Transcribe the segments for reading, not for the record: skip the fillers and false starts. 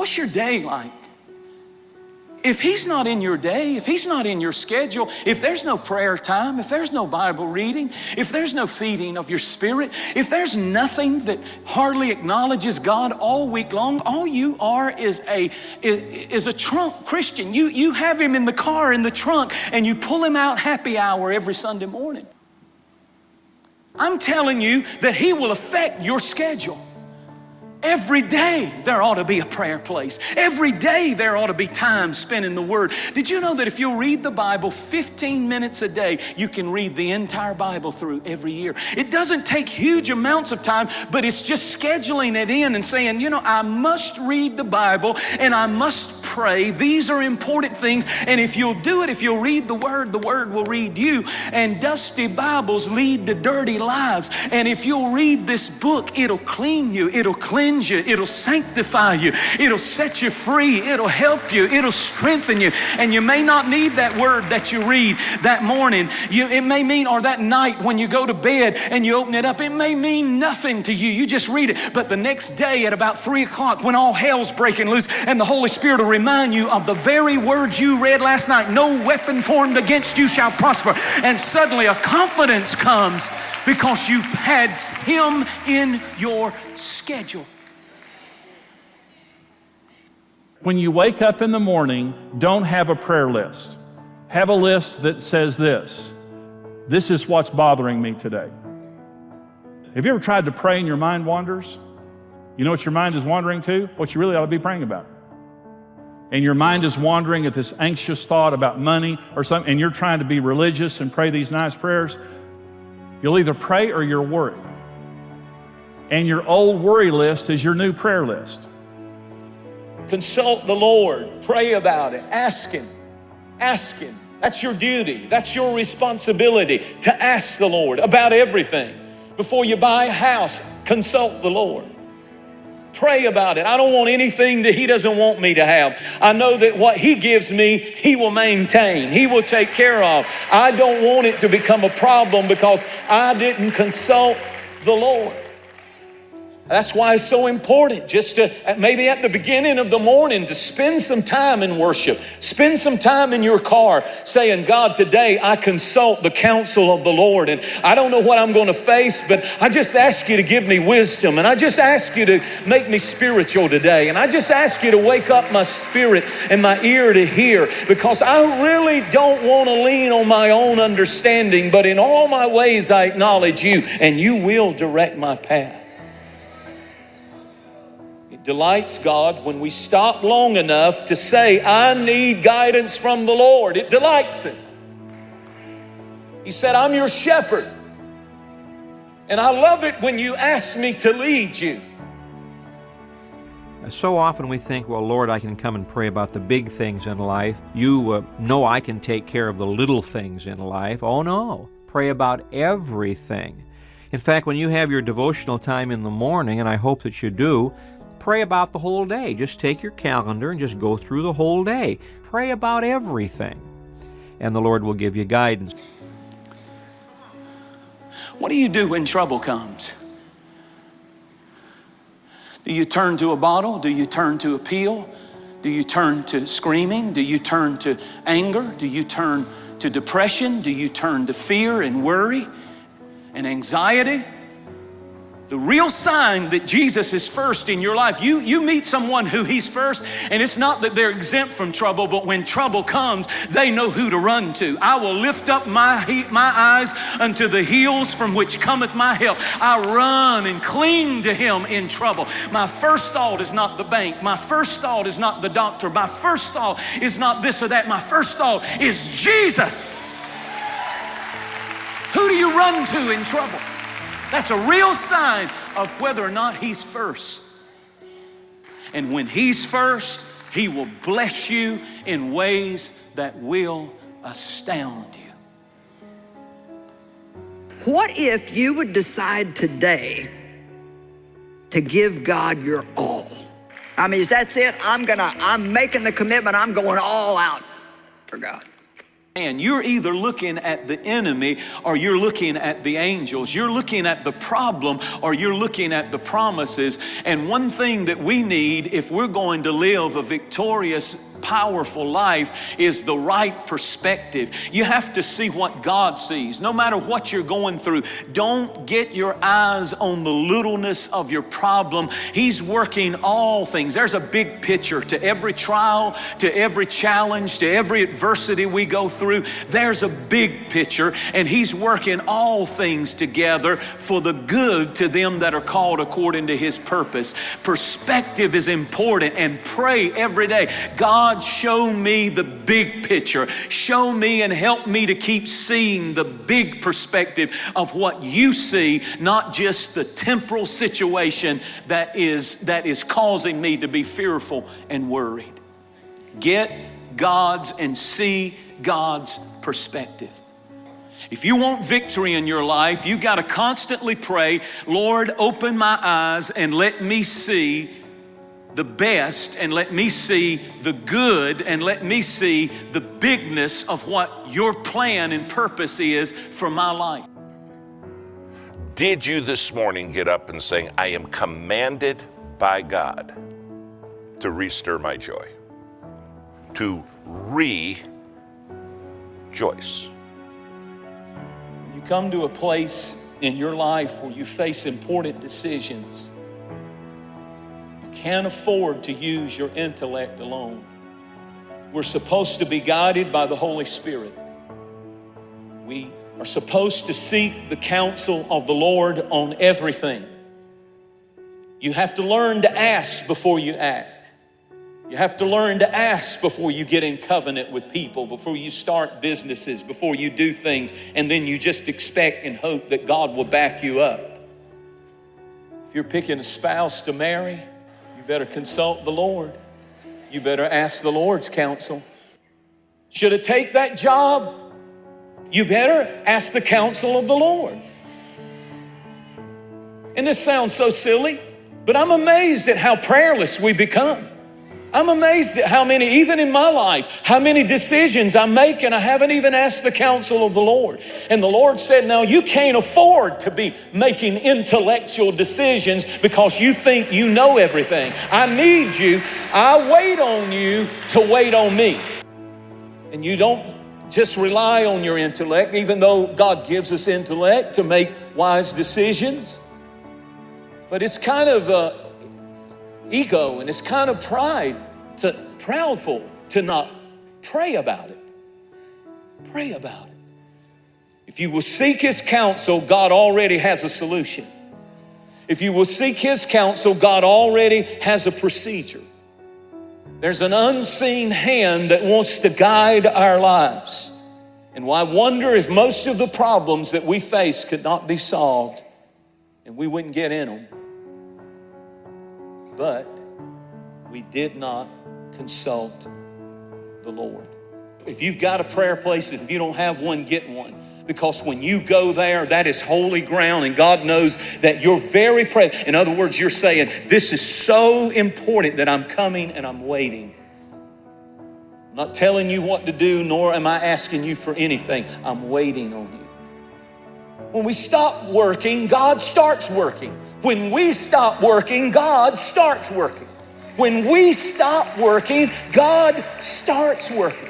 What's your day like? If He's not in your day, if He's not in your schedule, if there's no prayer time, if there's no Bible reading, if there's no feeding of your spirit, if there's nothing that hardly acknowledges God all week long, all you are is a trunk Christian. You have Him in the car, in the trunk, and you pull Him out happy hour every Sunday morning. I'm telling you that He will affect your schedule. Every day there ought to be a prayer place. Every day there ought to be time spent in the Word. Did you know that if you'll read the Bible 15 minutes a day, you can read the entire Bible through every year? It doesn't take huge amounts of time, but it's just scheduling it in and saying, you know, I must read the Bible and I must pray. These are important things. And if you'll do it, if you'll read the Word will read you. And dusty Bibles lead to dirty lives. And if you'll read this book, it'll clean you. It'll cleanse you, it'll sanctify you, it'll set you free, it'll help you, it'll strengthen you. And you may not need that word that you read that morning. It may mean, or that night when you go to bed and you open it up, it may mean nothing to you. You just read it. But the next day at about 3 o'clock when all hell's breaking loose and the Holy Spirit will remind you of the very words you read last night, no weapon formed against you shall prosper. And suddenly a confidence comes because you've had Him in your schedule. When you wake up in the morning, don't have a prayer list. Have a list that says this is what's bothering me today. Have you ever tried to pray and your mind wanders? You know what your mind is wandering to? What you really ought to be praying about. And your mind is wandering at this anxious thought about money or something, and you're trying to be religious and pray these nice prayers. You'll either pray or you're worried. And your old worry list is your new prayer list. Consult the Lord, pray about it, ask Him. That's your duty, that's your responsibility to ask the Lord about everything. Before you buy a house, consult the Lord. Pray about it. I don't want anything that He doesn't want me to have. I know that what He gives me, He will maintain, He will take care of. I don't want it to become a problem because I didn't consult the Lord. That's why it's so important just to, maybe at the beginning of the morning, to spend some time in worship. Spend some time in your car saying, God, today I consult the counsel of the Lord. And I don't know what I'm going to face, but I just ask you to give me wisdom. And I just ask you to make me spiritual today. And I just ask you to wake up my spirit and my ear to hear, because I really don't want to lean on my own understanding, but in all my ways I acknowledge you, and you will direct my path. Delights God when we stop long enough to say, I need guidance from the Lord. It delights Him. He said, I'm your shepherd. And I love it when you ask me to lead you. So often we think, well, Lord, I can come and pray about the big things in life. You know I can take care of the little things in life. Oh no, pray about everything. In fact, when you have your devotional time in the morning, and I hope that you do, pray about the whole day. Just take your calendar and just go through the whole day. Pray about everything, and the Lord will give you guidance. What do you do when trouble comes? Do you turn to a bottle? Do you turn to a pill? Do you turn to screaming? Do you turn to anger? Do you turn to depression? Do you turn to fear and worry and anxiety? The real sign that Jesus is first in your life, you meet someone who He's first, and it's not that they're exempt from trouble, but when trouble comes, they know who to run to. I will lift up my eyes unto the hills from which cometh my help. I run and cling to Him in trouble. My first thought is not the bank. My first thought is not the doctor. My first thought is not this or that. My first thought is Jesus. Who do you run to in trouble? That's a real sign of whether or not He's first. And when He's first, He will bless you in ways that will astound you. What if you would decide today to give God your all? I mean, that's it. I'm making the commitment. I'm going all out for God. And you're either looking at the enemy or you're looking at the angels. You're looking at the problem or you're looking at the promises. And one thing that we need if we're going to live a victorious, powerful life is the right perspective. You have to see what God sees. No matter what you're going through, don't get your eyes on the littleness of your problem. He's working all things. There's a big picture to every trial, to every challenge, to every adversity we go through. There's a big picture, and He's working all things together for the good to them that are called according to His purpose. Perspective is important, and pray every day, God, show me the big picture. Show me and help me to keep seeing the big perspective of what You see, not just the temporal situation that is causing me to be fearful and worried. Get God's and see God's perspective. If you want victory in your life, you got to constantly pray, Lord, open my eyes and let me see the best, and let me see the good, and let me see the bigness of what Your plan and purpose is for my life. Did you this morning get up and say, I am commanded by God to restir my joy, to rejoice? When you come to a place in your life where you face important decisions, you can't afford to use your intellect alone. We're supposed to be guided by the Holy Spirit. We are supposed to seek the counsel of the Lord on everything. You have to learn to ask before you act. You have to learn to ask before you get in covenant with people, before you start businesses, before you do things, and then you just expect and hope that God will back you up. If you're picking a spouse to marry, you better consult the Lord. You better ask the Lord's counsel. Should I take that job? You better ask the counsel of the Lord. And this sounds so silly, but I'm amazed at how prayerless we become. I'm amazed at how many, even in my life, how many decisions I make and I haven't even asked the counsel of the Lord. And the Lord said, now you can't afford to be making intellectual decisions because you think you know everything. I need you. I wait on you to wait on me. And you don't just rely on your intellect, even though God gives us intellect to make wise decisions. But it's kind of ego, and it's kind of proudful to not pray about it. Pray about it. If you will seek His counsel, God already has a solution. If you will seek His counsel, God already has a procedure. There's an unseen hand that wants to guide our lives. And I wonder if most of the problems that we face could not be solved and we wouldn't get in them. But we did not consult the Lord. If you've got a prayer place, if you don't have one, get one. Because when you go there, that is holy ground, and God knows that you're very present. In other words, you're saying, this is so important that I'm coming and I'm waiting. I'm not telling you what to do, nor am I asking you for anything. I'm waiting on you. When we stop working, God starts working. When we stop working, God starts working. When we stop working, God starts working.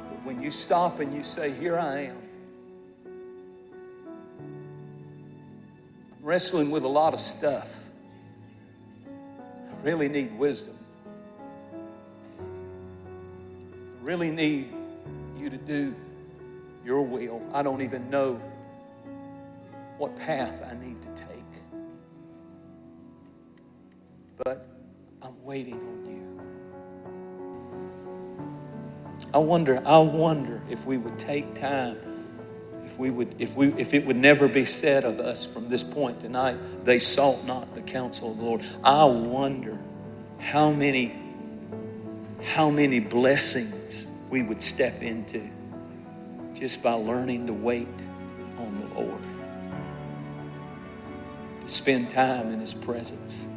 But when you stop and you say, here I am. I'm wrestling with a lot of stuff. I really need wisdom. I really need you to do your will. I don't even know what path I need to take. But I'm waiting on you. I wonder if we would take time, if it would never be said of us from this point tonight, they sought not the counsel of the Lord. I wonder how many blessings we would step into just by learning to wait on the Lord. Spend time in His presence.